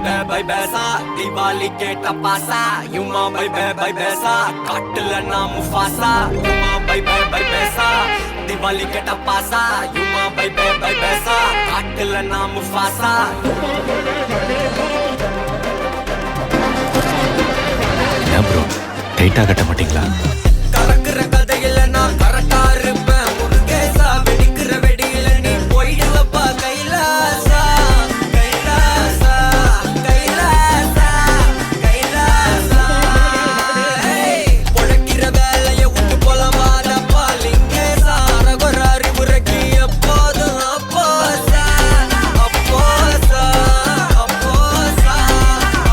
By பேசா தீபாவளி கேட்ட பாசா யுமா by பேசா காட்டுல நான் முஃபாசா யுமா பை பேசா தீபாவளி கேட்ட பாசா யுமா பை பேசா காட்டுல நான் முஃபாசா ஏன் ப்ரோ டைட்டா கட்ட மாட்டீங்களா? கலக்குற கதையில நான் கரெக்டா இருப்பேன் முருகேசா வெடிக்கிற வெடியில நீ போயிடுவப்பா கைலாசா கைலாசா கைலாசா கைலாசா பொழக்கிற வேலைய விட்டு போலவாதப்பா லிங்கேசா அரகுற அறிவுரைக்கு எப்போதும் அப்போசா அப்போசா அப்போசா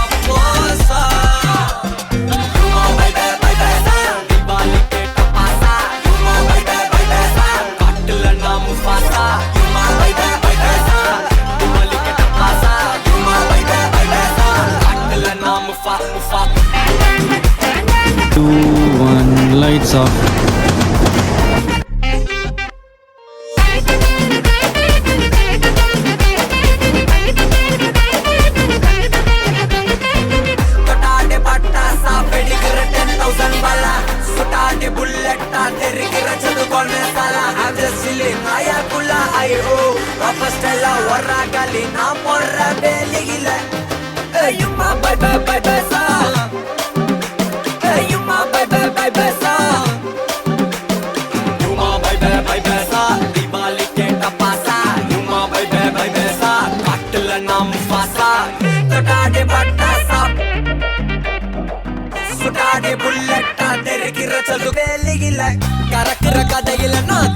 அப்போசா Lights off. தொட்டாடே பட்டாசா வெடிக்கிற 10,000 பலா சுட்டாடே புல்லட்டா தெரிக்கிற சதுகொன்ன சலா I'm just chilling ஆயாக்குள்ள ஐயோ அப்பஸ்டெல்லா ஒரா காலி நான் போற வேலையில ஐயுமா பை பேசா ஐயுமா பை பேசா யுமா பை பேசா தீபாவளி கேட்ட பாசா யுமா பை பேசா காட்டுல நாம் முஃபாசா தொட்டாடே பட்டாசா சுட்டாடே புல்லட்டா தெரிக்கிற சது வேலையில கறக்குற கதையில நான்